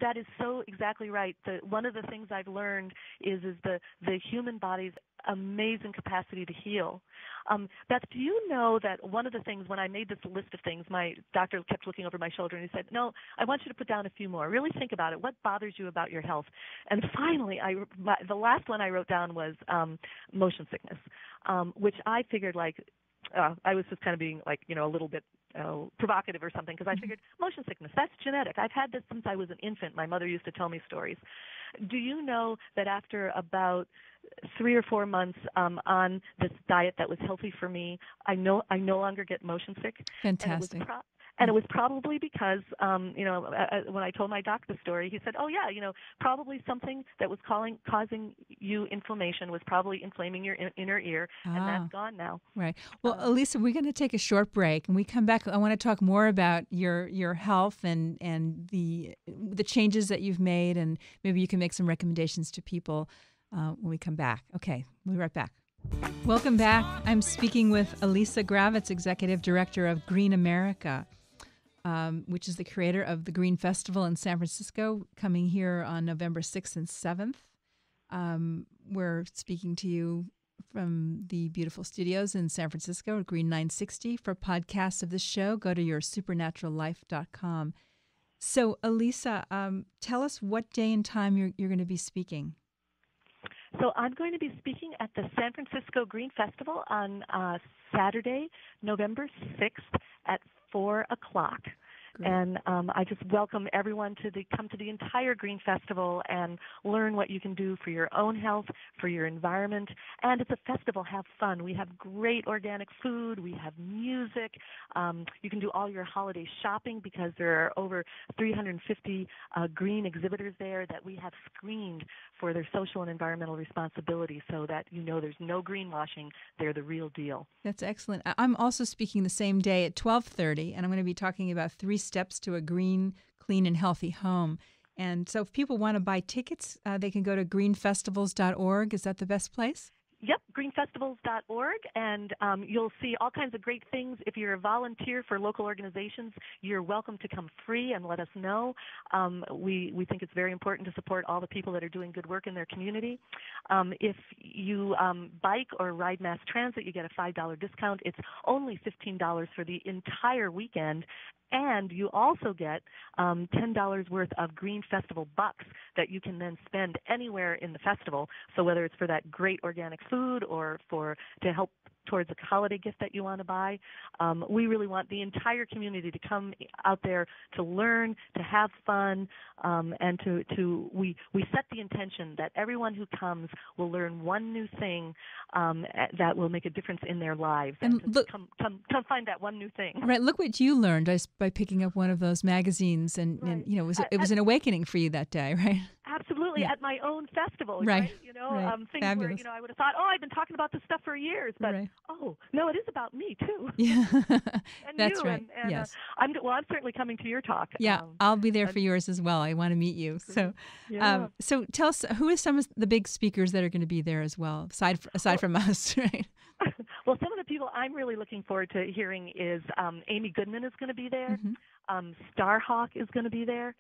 That is so exactly right. One of the things I've learned is the human body's amazing capacity to heal. Beth, do you know that one of the things when I made this list of things, my doctor kept looking over my shoulder and he said, "No, I want you to put down a few more. Really think about it. What bothers you about your health?" And finally, the last one I wrote down was motion sickness, which I figured I was just kind of being a little bit provocative or something because I figured motion sickness, that's genetic. I've had this since I was an infant. My mother used to tell me stories. Do you know that after about 3 or 4 months on this diet that was healthy for me, I no longer get motion sick, and it was Fantastic. and it was probably because, when I told my doc the story, he said, "Oh yeah, probably something that was causing you inflammation was probably inflaming your inner ear, and that's Ah, gone now." right. Well, Um, Elisa, we're going to take a short break, and we come back. I want to talk more about your health and the changes that you've made, and maybe you can make some recommendations to people when we come back. Okay, we'll be right back. Welcome back. I'm speaking with Elisa Gravitz, Executive Director of Green America, which is the creator of the Green Festival in San Francisco, coming here on November 6th and 7th. We're speaking to you from the beautiful studios in San Francisco at Green 960. For podcasts of this show, go to yoursupernaturallife.com. So, Elisa, tell us what day and time you're going to be speaking. So I'm going to be speaking at the San Francisco Green Festival on Saturday, November 6th at 4 o'clock. Great. And I just welcome everyone to come to the entire Green Festival and learn what you can do for your own health, for your environment. And it's a festival. Have fun. We have great organic food. We have music. You can do all your holiday shopping because there are over 350 green exhibitors there that we have screened for their social and environmental responsibility so that there's no greenwashing. They're the real deal. That's excellent. I'm also speaking the same day at 12:30, and I'm going to be talking about 3 steps to a green, clean, and healthy home. And so if people want to buy tickets, they can go to greenfestivals.org. Is that the best place? Yep, greenfestivals.org, and you'll see all kinds of great things. If you're a volunteer for local organizations, you're welcome to come free and let us know. We think it's very important to support all the people that are doing good work in their community. If you bike or ride mass transit, you get a $5 discount. It's only $15 for the entire weekend. And you also get $10 worth of Green Festival bucks that you can then spend anywhere in the festival. So whether it's for that great organic food or to help towards a holiday gift that you want to buy, we really want the entire community to come out there to learn, to have fun, and we set the intention that everyone who comes will learn one new thing that will make a difference in their lives. And look, come find that one new thing. right, look what you learned by picking up one of those magazines, and, Right. and it was an awakening for you that day, right? Absolutely, Yeah. at my own festival, Right. right? Right. Things Fabulous. where I would have thought, oh, I've been talking about this stuff for years, but Right. oh no, it is about me too, Yeah. and That's you, right. and Yes. I'm certainly coming to your talk. Yeah, I'll be there And- for yours as well. I want to meet you. So, yeah. so tell us, who are some of the big speakers that are going to be there as well, aside from us, right? Well, some of the people I'm really looking forward to hearing is Amy Goodman is going to be there. Mm-hmm. Starhawk is going to be there.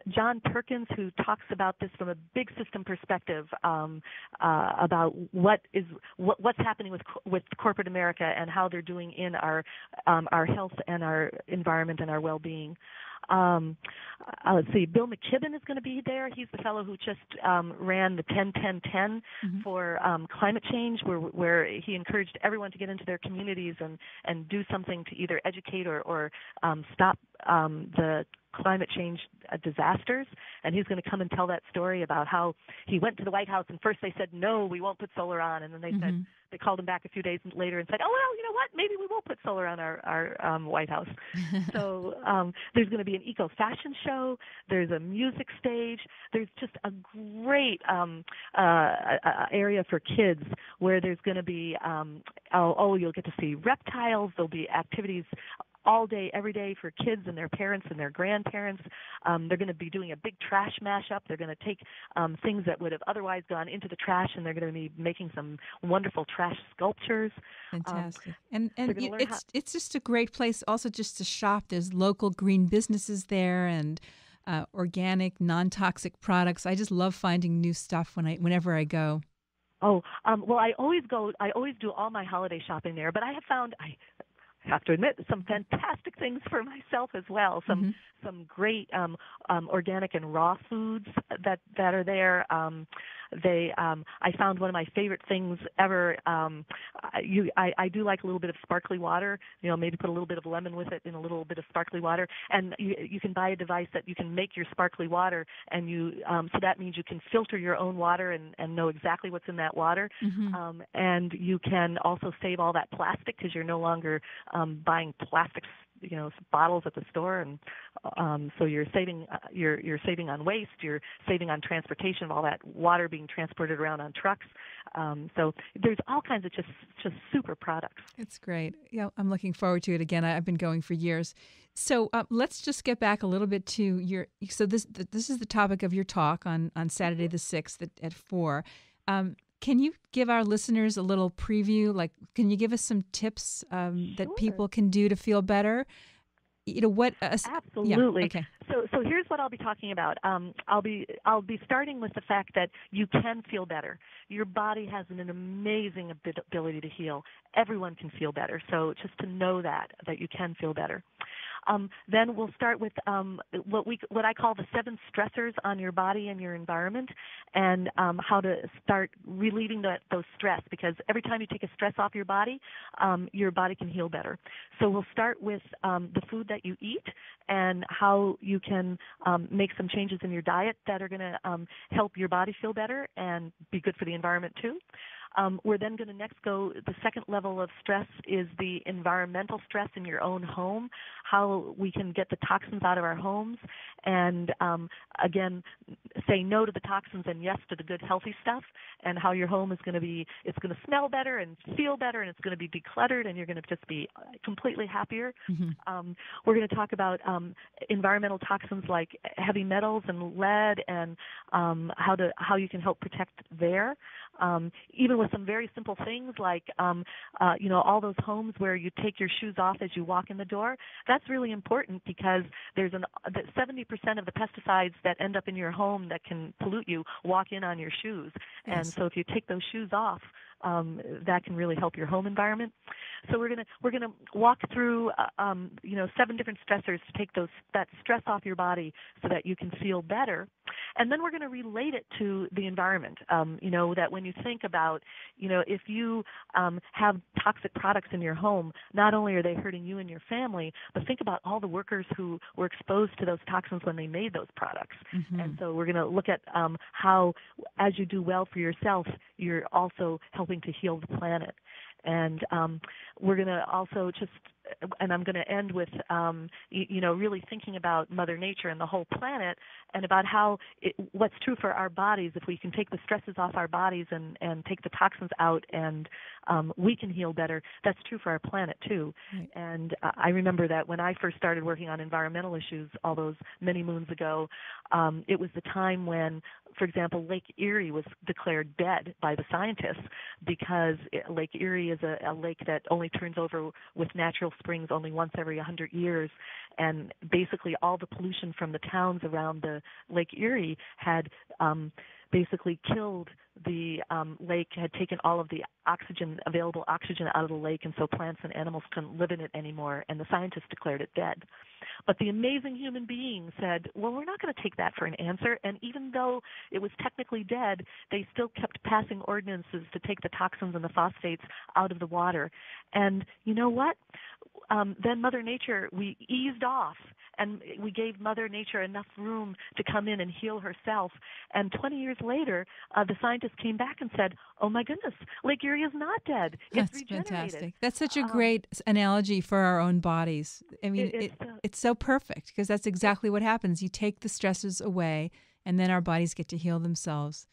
John Perkins, who talks about this from a big system perspective, about what's happening with corporate America and how they're doing in our health and our environment and our well-being. Let's see. Bill McKibben is going to be there. He's the fellow who just ran the 10-10-10 Mm-hmm. for climate change, where he encouraged everyone to get into their communities and do something to either educate or stop the climate change disasters. And he's going to come and tell that story about how he went to the White House and first they said, no, we won't put solar on. And then they Mm-hmm. said, they called him back a few days later and said, oh, well, you know what? Maybe we will put solar on our White House. So there's going to be an eco-fashion show. There's a music stage. There's just a great area for kids where there's going to be, you'll get to see reptiles. There'll be activities all day, every day for kids and their parents and their grandparents. They're going to be doing a big trash mashup. They're going to take things that would have otherwise gone into the trash, and they're going to be making some wonderful trash sculptures. Fantastic. And learn it's just a great place also just to shop. There's local green businesses there, and organic, non-toxic products. I just love finding new stuff whenever I go. Oh, well, I always do all my holiday shopping there, but I have found, I have to admit, some fantastic things for myself as well. Some great organic and raw foods that are there. I found one of my favorite things ever. I do like a little bit of sparkly water. Maybe put a little bit of lemon with it in a little bit of sparkly water, and you can buy a device that you can make your sparkly water, and so that means you can filter your own water and know exactly what's in that water, and you can also save all that plastic because you're no longer buying plastics, bottles at the store, and so you're saving on waste, you're saving on transportation of all that water being transported around on trucks. So there's all kinds of just super products. It's great. Yeah, I'm looking forward to it again. I've been going for years. So let's just get back a little bit to your. So this is the topic of your talk on Saturday the 6th at 4. Can you give our listeners a little preview? Like, can you give us some tips that people can do to feel better? Absolutely. Yeah, okay. So here's what I'll be talking about. I'll be starting with the fact that you can feel better. Your body has an amazing ability to heal. Everyone can feel better. So just to know that you can feel better. Then we'll start with what I call the 7 stressors on your body and your environment, and how to start relieving those stress, because every time you take a stress off your body can heal better. So we'll start with the food that you eat and how you can make some changes in your diet that are going to help your body feel better and be good for the environment too. We're then going to next go, the second level of stress is the environmental stress in your own home, how we can get the toxins out of our homes, and again, say no to the toxins and yes to the good healthy stuff, and how your home is going to smell better and feel better, and it's going to be decluttered, and you're going to just be completely happier. We're going to talk about environmental toxins like heavy metals and lead, and how you can help protect there. Even with some very simple things like, all those homes where you take your shoes off as you walk in the door. That's really important because there's 70% of the pesticides that end up in your home that can pollute you walk in on your shoes. Yes. And so if you take those shoes off, that can really help your home environment. So we're gonna walk through 7 different stressors to take that stress off your body so that you can feel better, and then we're going to relate it to the environment. That when you think about if you have toxic products in your home, not only are they hurting you and your family, but think about all the workers who were exposed to those toxins when they made those products. And so we're going to look at how, as you do well for yourself, you're also helping to heal the planet. And we're going to also and I'm going to end with, really thinking about Mother Nature and the whole planet, and about how what's true for our bodies. If we can take the stresses off our bodies and take the toxins out, and we can heal better, that's true for our planet too. Right. And I remember that when I first started working on environmental issues all those many moons ago, it was the time when, for example, Lake Erie was declared dead by the scientists because Lake Erie is a lake that only turns over with natural springs only once every 100 years. And basically all the pollution from the towns around the Lake Erie had basically killed the lake, had taken all of the available oxygen out of the lake, and so plants and animals couldn't live in it anymore, and the scientists declared it dead. But the amazing human being said, well, we're not going to take that for an answer, and even though it was technically dead, they still kept passing ordinances to take the toxins and the phosphates out of the water. And you know what? Then Mother Nature, we eased off, and we gave Mother Nature enough room to come in and heal herself. And 20 years later, the scientists came back and said, oh my goodness, Lake Erie is not dead. It's regenerated. Fantastic. That's such a great analogy for our own bodies. I mean, it's so perfect, because that's exactly what happens. You take the stresses away, and then our bodies get to heal themselves.